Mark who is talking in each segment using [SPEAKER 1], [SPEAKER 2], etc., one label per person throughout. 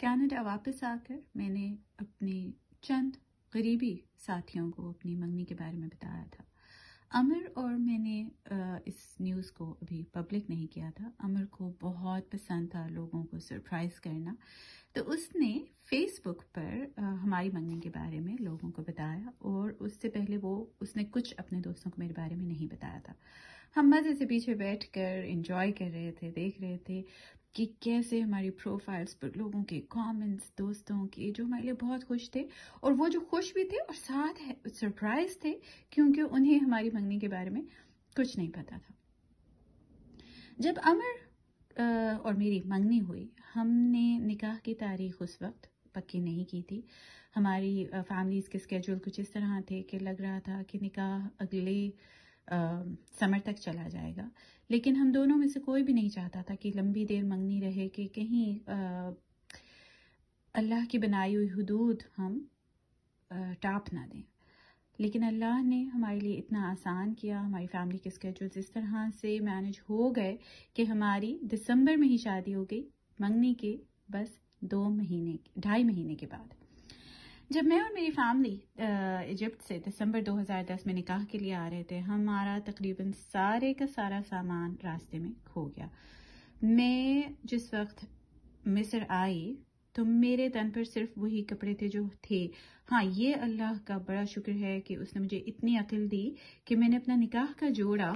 [SPEAKER 1] Canada واپس آ کر میں نے اپنے چند قریبی ساتھیوں کو اپنی منگنی کے بارے میں بتایا تھا. امر اور میں نے اس نیوز کو ابھی پبلک نہیں کیا تھا. امر کو بہت پسند تھا لوگوں کو سرپرائز کرنا، تو اس نے فیس بک پر ہماری منگنی کے بارے میں لوگوں کو بتایا، اور اس سے پہلے اس نے کچھ اپنے دوستوں کو میرے بارے میں نہیں بتایا تھا. ہم مزے سے پیچھے بیٹھ کر انجوائے کر رہے تھے، دیکھ رہے تھے کہ کیسے ہماری پروفائلز پر لوگوں کے کامنٹس، دوستوں کے جو ہمارے لیے بہت خوش تھے، اور وہ جو خوش بھی تھے اور ساتھ سرپرائز تھے کیونکہ انہیں ہماری منگنی کے بارے میں کچھ نہیں پتا تھا. جب امر اور میری منگنی ہوئی، ہم نے نکاح کی تاریخ اس وقت پکی نہیں کی تھی. ہماری فیملیز کے اسکیجول کچھ اس طرح تھے کہ لگ رہا تھا کہ نکاح اگلے سمر تک چلا جائے گا، لیکن ہم دونوں میں سے کوئی بھی نہیں چاہتا تھا کہ لمبی دیر منگنی رہے، کہ کہیں اللہ کی بنائی ہوئی حدود ہم ٹاپ نہ دیں. لیکن اللہ نے ہمارے لیے اتنا آسان کیا، ہماری فیملی کے اسکیجولز اس طرح سے مینج ہو گئے کہ ہماری دسمبر میں ہی شادی ہو گئی، منگنی کے بس 2.5 مہینے کے بعد. جب میں اور میری فیملی ایجپٹ سے دسمبر 2010 میں نکاح کے لیے آ رہے تھے، ہمارا تقریباً سارے کا سارا سامان راستے میں کھو گیا. میں جس وقت مصر آئی تو میرے تن پر صرف وہی کپڑے تھے جو تھے. ہاں، یہ اللہ کا بڑا شکر ہے کہ اس نے مجھے اتنی عقل دی کہ میں نے اپنا نکاح کا جوڑا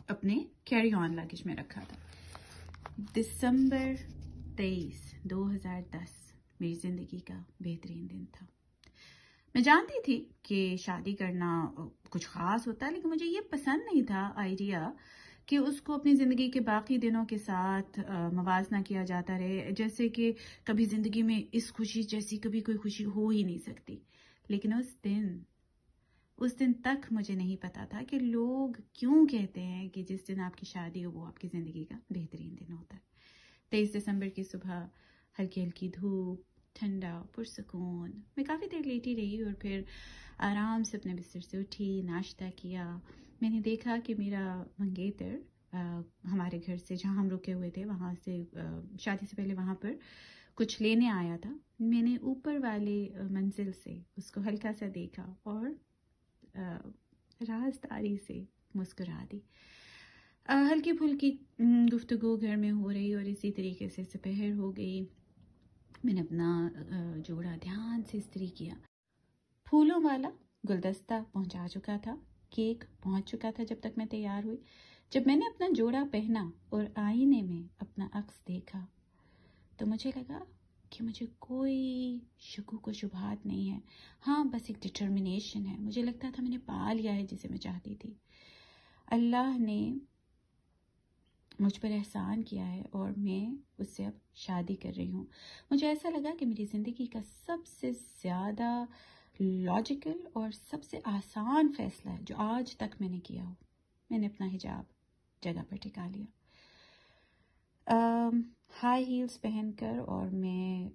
[SPEAKER 1] اپنے کیری آن لگیج میں رکھا تھا. دسمبر 23 2010 میری زندگی کا بہترین دن تھا. میں جانتی تھی کہ شادی کرنا کچھ خاص ہوتا ہے، لیکن مجھے یہ پسند نہیں تھا آئیڈیا کہ اس کو اپنی زندگی کے باقی دنوں کے ساتھ موازنہ کیا جاتا رہے، جیسے کہ کبھی زندگی میں اس خوشی جیسی کبھی کوئی خوشی ہو ہی نہیں سکتی. لیکن اس دن تک مجھے نہیں پتا تھا کہ لوگ کیوں کہتے ہیں کہ جس دن آپ کی شادی ہو وہ آپ کی زندگی کا بہترین دن ہوتا ہے. 23 دسمبر کی صبح ہلکی ہلکی دھوپ، ٹھنڈا پرسکون. میں کافی دیر لیٹی رہی اور پھر آرام سے اپنے بستر سے اٹھی، ناشتہ کیا. میں نے دیکھا کہ میرا منگیتر ہمارے گھر سے جہاں ہم رکے ہوئے تھے وہاں سے شادی سے پہلے وہاں پر کچھ لینے آیا تھا. میں نے اوپر والے منزل سے اس کو ہلکا سا دیکھا اور رازداری سے مسکرا دی. ہلکی پھلکی گفتگو گھر میں ہو رہی اور اسی طریقے سے دوپہر ہو گئی. میں نے اپنا جوڑا دھیان سے استری کیا. پھولوں والا گلدستہ پہنچا چکا تھا، کیک پہنچ چکا تھا جب تک میں تیار ہوئی. جب میں نے اپنا جوڑا پہنا اور آئینے میں اپنا عکس دیکھا تو مجھے لگا کہ مجھے کوئی شکوک و شبہات نہیں ہے. ہاں، بس ایک ڈٹرمنیشن ہے. مجھے لگتا تھا میں نے پا لیا ہے جسے میں چاہتی تھی. اللہ نے مجھ پر احسان کیا ہے اور میں اس سے اب شادی کر رہی ہوں. مجھے ایسا لگا کہ میری زندگی کا سب سے زیادہ لاجیکل اور سب سے آسان فیصلہ ہے جو آج تک میں نے کیا ہو. میں نے اپنا حجاب جگہ پر ٹکا لیا، ہائی ہیلز پہن کر، اور میں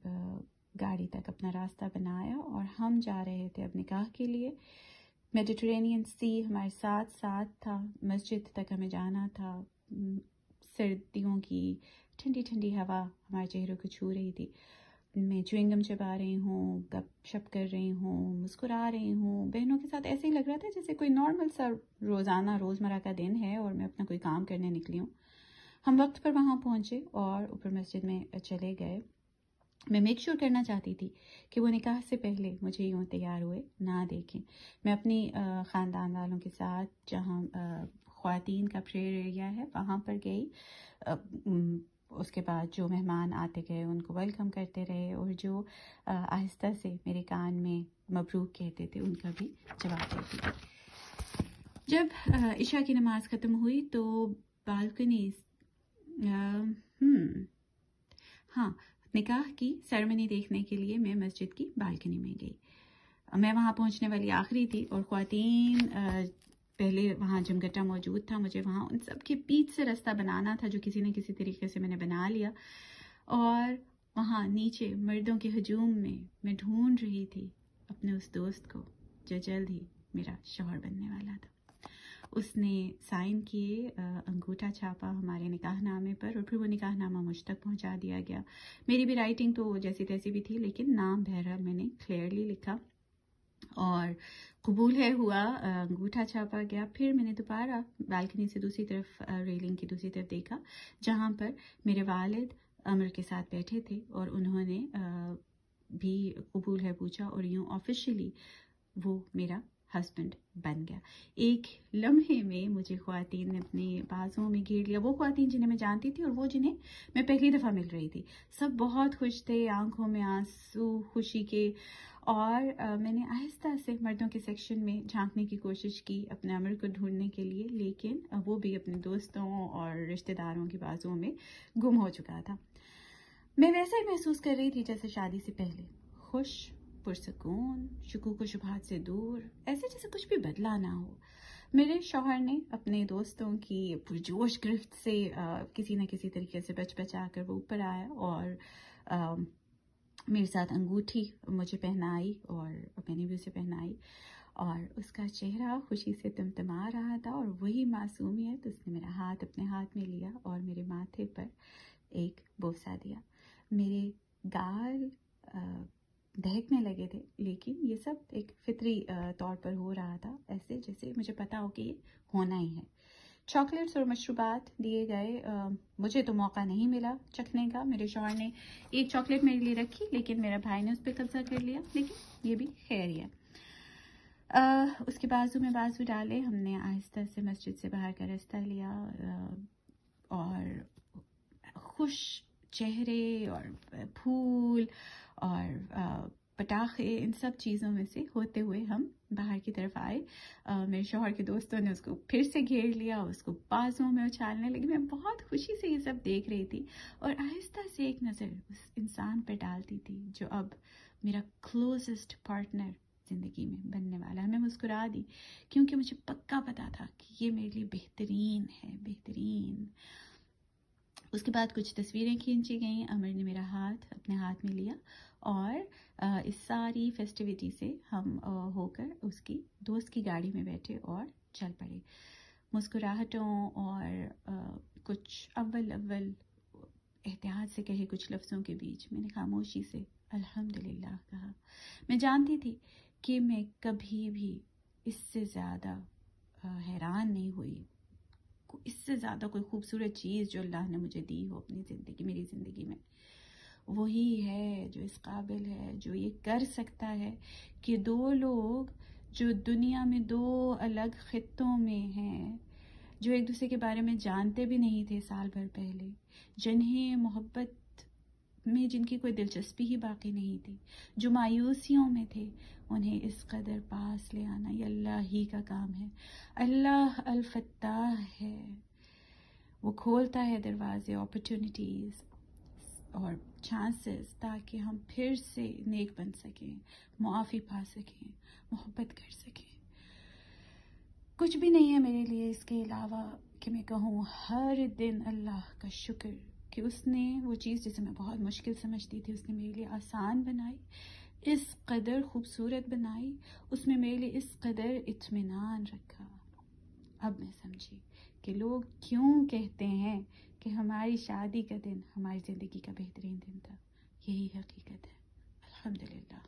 [SPEAKER 1] گاڑی تک اپنا راستہ بنایا اور ہم جا رہے تھے اب نکاح کے لیے. میڈیٹرینین سی ہمارے ساتھ تھا. مسجد تک ہمیں جانا تھا. سردیوں کی ٹھنڈی ٹھنڈی ہوا ہمارے چہروں کو چھو رہی تھی. میں چوئنگم چبا رہی ہوں، گپ شپ کر رہی ہوں، مسکرا رہی ہوں. بہنوں کے ساتھ ایسے ہی لگ رہا تھا جیسے کوئی نارمل سا روزمرہ کا دن ہے اور میں اپنا کوئی کام کرنے نکلی ہوں. ہم وقت پر وہاں پہنچے اور اوپر مسجد میں چلے گئے. میں میک شور کرنا چاہتی تھی کہ وہ نکاح سے پہلے مجھے یوں تیار ہوئے نہ دیکھیں. میں اپنی خاندان والوں کے ساتھ جہاں خواتین کا پریئر ایریا ہے وہاں پر گئی. اس کے بعد جو مہمان آتے گئے ان کو ویلکم کرتے رہے، اور جو آہستہ سے میرے کان میں مبروک کہتے تھے ان کا بھی جواب دیتی تھی. جب عشاء کی نماز ختم ہوئی تو بالکنیز نکاح کی سیرمنی دیکھنے کے لیے میں مسجد کی بالکنی میں گئی. میں وہاں پہنچنے والی آخری تھی اور خواتین پہلے وہاں جمگٹا موجود تھا. مجھے وہاں ان سب کے بیچ سے راستہ بنانا تھا جو کسی نہ کسی طریقے سے میں نے بنا لیا. اور وہاں نیچے مردوں کے ہجوم میں ڈھونڈ رہی تھی اپنے اس دوست کو جو جلد ہی میرا شوہر بننے والا تھا. اس نے سائن کیے، انگوٹھا چھاپا ہمارے نکاح نامے پر، اور پھر وہ نکاح نامہ مجھ تک پہنچا دیا گیا. میری بھی رائٹنگ تو جیسی تیسی بھی تھی، لیکن نام بہرحال میں نے کلیئرلی لکھا اور قبول ہے ہوا. انگوٹھا چھاپا گیا. پھر میں نے دوبارہ بالکنی سے دوسری طرف، ریلنگ کی دوسری طرف دیکھا، جہاں پر میرے والد امر کے ساتھ بیٹھے تھے، اور انہوں نے بھی قبول ہے پوچھا، اور یوں آفیشیلی وہ میرا ہسبینڈ بن گیا. ایک لمحے میں مجھے خواتین نے اپنے بازوں میں گھیر لیا، وہ خواتین جنہیں میں جانتی تھی اور وہ جنہیں میں پہلی دفعہ مل رہی تھی. سب بہت خوش تھے، آنکھوں میں آنسو خوشی کے. اور میں نے آہستہ سے مردوں کے سیکشن میں جھانکنے کی کوشش کی اپنے امر کو ڈھونڈنے کے لیے، لیکن وہ بھی اپنے دوستوں اور رشتہ داروں کے بازوں میں گم ہو چکا تھا. میں ویسا ہی محسوس کر رہی تھی جیسے شادی سے پہلے، خوش، پرسکون، شکوک و شبہات سے دور، ایسے جیسے کچھ بھی بدلا نہ ہو. میرے شوہر نے اپنے دوستوں کی پرجوش گرفت سے کسی نہ کسی طریقے سے بچا کر وہ اوپر آیا، اور میرے ساتھ انگوٹھی مجھے پہنائی، اور میں نے بھی اسے پہنائی، اور اس کا چہرہ خوشی سے تمتما رہا تھا، اور وہی معصومیت. اس نے میرا ہاتھ اپنے ہاتھ میں لیا اور میرے ماتھے پر ایک بوسہ دیا. میرے گال دہکنے لگے تھے، لیکن یہ سب ایک فطری طور پر ہو رہا تھا، ایسے جیسے مجھے پتا ہو کہ یہ ہونا ہی ہے. چاکلیٹس اور مشروبات دیے گئے. مجھے تو موقع نہیں ملا چکھنے کا. میرے شوہر نے ایک چاکلیٹ میرے لیے رکھی، لیکن میرا بھائی نے اس پہ قبضہ کر لیا، لیکن یہ بھی خیر ہی ہے. اس کے بازو میں بازو ڈالے، ہم نے آہستہ سے مسجد سے باہر کا راستہ لیا، اور خوش چہرے اور پھول اور پٹاخے، ان سب چیزوں میں سے ہوتے ہوئے ہم باہر کی طرف آئے. میرے شوہر کے دوستوں نے اس کو پھر سے گھیر لیا، اس کو بازوں میں اچھالنے لگے. میں بہت خوشی سے یہ سب دیکھ رہی تھی، اور آہستہ سے ایک نظر اس انسان پہ ڈالتی تھی جو اب میرا کلوزسٹ پارٹنر زندگی میں بننے والا ہے. میں مسکرا دی، کیونکہ مجھے پکا پتا تھا کہ یہ میرے لیے بہترین ہے، بہترین. اس کے بعد کچھ تصویریں کھینچی گئیں. امر نے میرا ہاتھ اپنے ہاتھ میں لیا، اور اس ساری فیسٹیوٹی سے ہم ہو کر اس کی دوست کی گاڑی میں بیٹھے اور چل پڑے. مسکراہٹوں اور کچھ اول احتیاط سے کہے کچھ لفظوں کے بیچ میں نے خاموشی سے الحمدللہ کہا. میں جانتی تھی کہ میں کبھی بھی اس سے زیادہ حیران نہیں ہوئی، اس سے زیادہ کوئی خوبصورت چیز جو اللہ نے مجھے دی ہو اپنی زندگی، میری زندگی میں، وہی ہے جو اس قابل ہے، جو یہ کر سکتا ہے کہ دو لوگ جو دنیا میں دو الگ خطوں میں ہیں، جو ایک دوسرے کے بارے میں جانتے بھی نہیں تھے سال بھر پہلے، جنہیں محبت میں جن کی کوئی دلچسپی ہی باقی نہیں تھی، جو مایوسیوں میں تھے، انہیں اس قدر پاس لے آنا یہ اللہ ہی کا کام ہے. اللہ الفتاح ہے، وہ کھولتا ہے دروازے، اپرچونٹیز اور چانسز، تاکہ ہم پھر سے نیک بن سکیں، معافی پا سکیں، محبت کر سکیں. کچھ بھی نہیں ہے میرے لیے اس کے علاوہ کہ میں کہوں ہر دن اللہ کا شکر کہ اس نے وہ چیز جسے میں بہت مشکل سمجھتی تھی، اس نے میرے لیے آسان بنائی، اس قدر خوبصورت بنائی، اس میں میرے لیے اس قدر اطمینان رکھا. اب میں سمجھی کہ لوگ کیوں کہتے ہیں کہ ہماری شادی کا دن ہماری زندگی کا بہترین دن تھا. یہی حقیقت ہے. الحمدللہ.